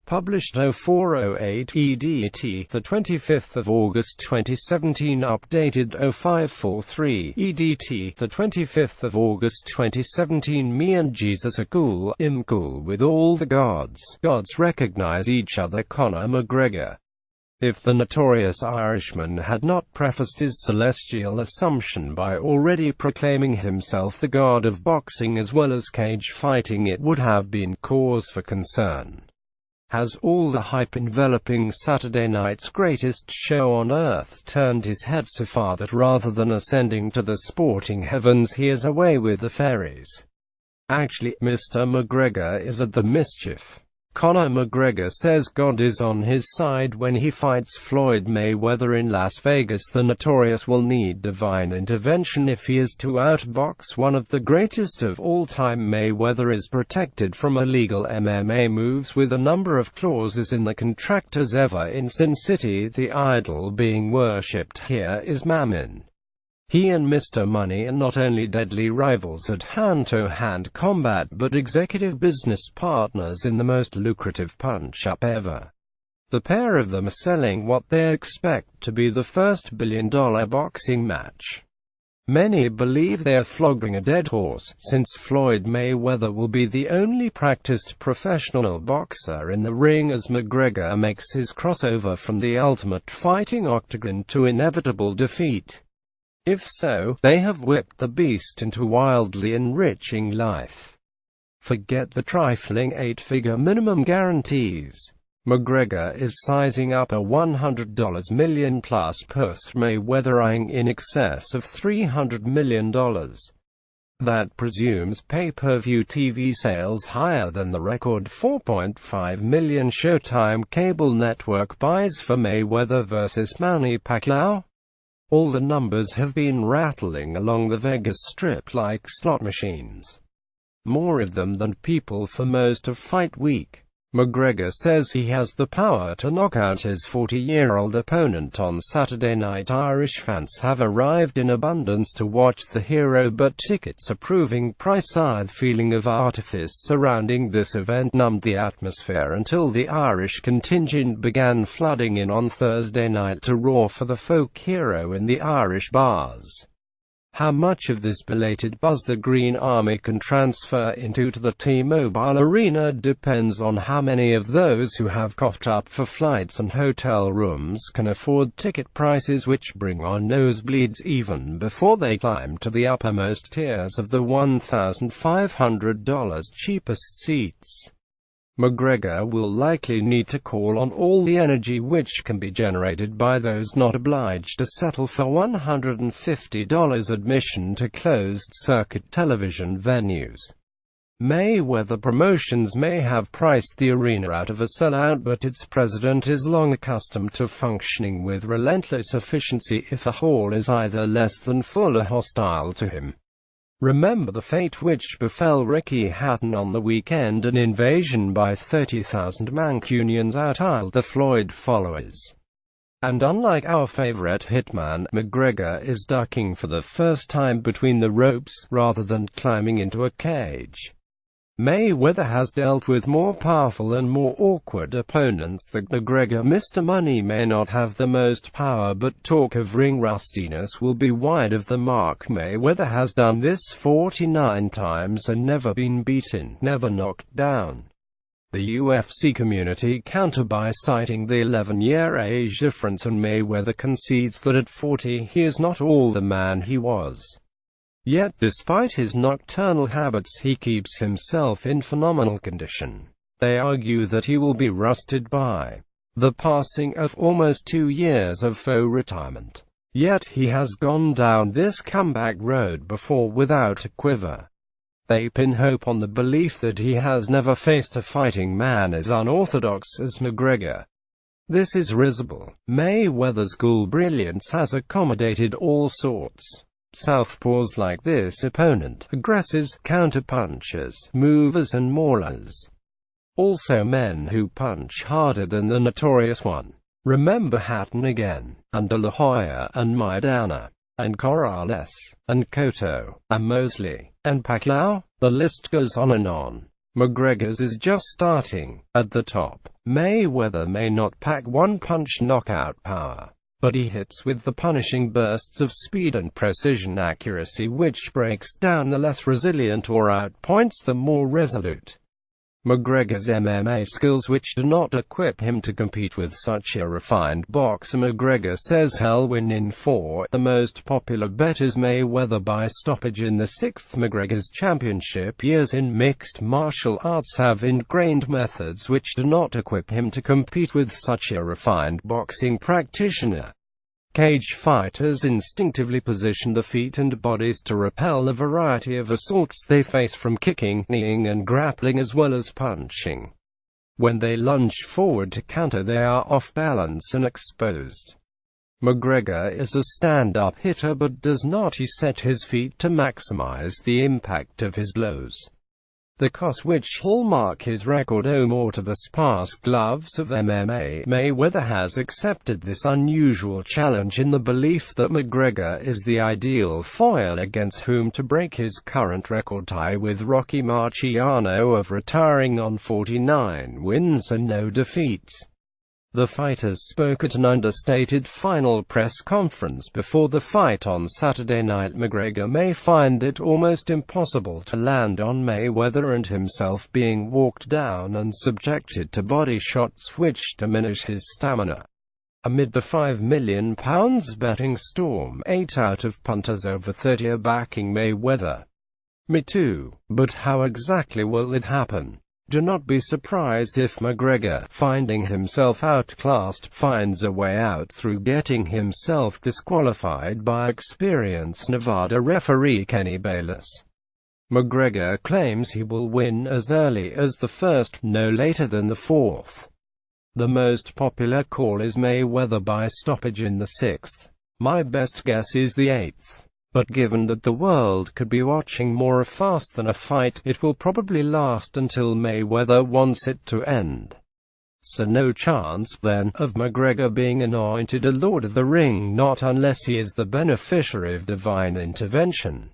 Published 0408 EDT, the 25th of August 2017. Updated 0543 EDT, the 25th of August 2017. Me and Jesus are cool, I'm cool with all the gods. Gods recognize each other. Conor McGregor. If the notorious Irishman had not prefaced his celestial assumption by already proclaiming himself the god of boxing as well as cage fighting, it would have been cause for concern. Has all the hype enveloping Saturday night's greatest show on earth turned his head so far that rather than ascending to the sporting heavens he is away with the fairies? Actually, Mr. McGregor is at the mischief. Conor McGregor says God is on his side when he fights Floyd Mayweather in Las Vegas. The Notorious will need divine intervention if he is to outbox one of the greatest of all time. Mayweather is protected from illegal MMA moves with a number of clauses in the contract. As ever in Sin City, the idol being worshipped here is Mammon. He and Mr. Money are not only deadly rivals at hand-to-hand combat but executive business partners in the most lucrative punch-up ever. The pair of them are selling what they expect to be the first billion-dollar boxing match. Many believe they are flogging a dead horse, since Floyd Mayweather will be the only practiced professional boxer in the ring as McGregor makes his crossover from the Ultimate Fighting octagon to inevitable defeat. If so, they have whipped the beast into wildly enriching life. Forget the trifling 8-figure minimum guarantees. McGregor is sizing up a $100 million-plus purse, Mayweather eyeing in excess of $300 million. That presumes pay-per-view TV sales higher than the record 4.5 million Showtime cable network buys for Mayweather vs. Manny Pacquiao. All the numbers have been rattling along the Vegas Strip like slot machines. More of them than people for most of fight week. McGregor says he has the power to knock out his 40-year-old opponent on Saturday night. Irish fans have arrived in abundance to watch the hero, but tickets are proving pricey. The feeling of artifice surrounding this event numbed the atmosphere until the Irish contingent began flooding in on Thursday night to roar for the folk hero in the Irish bars. How much of this belated buzz the Green Army can transfer into the T-Mobile Arena depends on how many of those who have coughed up for flights and hotel rooms can afford ticket prices which bring on nosebleeds even before they climb to the uppermost tiers of the $1,500 cheapest seats. McGregor will likely need to call on all the energy which can be generated by those not obliged to settle for $150 admission to closed-circuit television venues. Mayweather Promotions may have priced the arena out of a sellout, but its president is long accustomed to functioning with relentless efficiency if a hall is either less than full or hostile to him. Remember the fate which befell Ricky Hatton on the weekend. An invasion by 30,000 Mancunians outiled the Floyd followers. And unlike our favorite hitman, McGregor is ducking for the first time between the ropes, rather than climbing into a cage. Mayweather has dealt with more powerful and more awkward opponents than McGregor. Mr. Money may not have the most power, but talk of ring rustiness will be wide of the mark. Mayweather has done this 49 times and never been beaten, never knocked down. The UFC community counter by citing the 11-year age difference, and Mayweather concedes that at 40 he is not all the man he was. Yet, despite his nocturnal habits, he keeps himself in phenomenal condition. They argue that he will be rusted by the passing of almost 2 years of faux retirement. Yet he has gone down this comeback road before without a quiver. They pin hope on the belief that he has never faced a fighting man as unorthodox as McGregor. This is risible. Mayweather's cool brilliance has accommodated all sorts. Southpaws like this opponent, aggressors, counterpunchers, movers and maulers. Also men who punch harder than the Notorious one. Remember Hatton again, and De La Hoya, and Maidana, and Corrales, and Cotto, and Mosley, and Pacquiao? The list goes on and on. McGregor's is just starting. At the top, Mayweather may not pack one-punch knockout power, but he hits with the punishing bursts of speed and precision accuracy which breaks down the less resilient or outpoints the more resolute. McGregor's MMA skills which do not equip him to compete with such a refined boxer. McGregor says he'll win in 4. The most popular bet is Mayweather by stoppage in the 6th. McGregor's championship years in mixed martial arts have ingrained methods which do not equip him to compete with such a refined boxing practitioner. Cage fighters instinctively position the feet and bodies to repel a variety of assaults they face, from kicking, kneeing and grappling as well as punching. When they lunge forward to counter, they are off balance and exposed. McGregor is a stand-up hitter but does not set his feet to maximize the impact of his blows. The cost which hallmark his record owe more to the sparse gloves of MMA. Mayweather has accepted this unusual challenge in the belief that McGregor is the ideal foil against whom to break his current record tie with Rocky Marciano of retiring on 49 wins and no defeats. The fighters spoke at an understated final press conference before the fight on Saturday night. McGregor may find it almost impossible to land on Mayweather and himself being walked down and subjected to body shots which diminish his stamina. Amid the £5 million betting storm, 8 out of punters over 30 are backing Mayweather. Me too. But how exactly will it happen? Do not be surprised if McGregor, finding himself outclassed, finds a way out through getting himself disqualified by experienced Nevada referee Kenny Bayless. McGregor claims he will win as early as the 1st, no later than the 4th. The most popular call is Mayweather by stoppage in the 6th. My best guess is the 8th. But given that the world could be watching more a fast than a fight, it will probably last until Mayweather wants it to end. So no chance, then, of McGregor being anointed a Lord of the Ring, not unless he is the beneficiary of divine intervention.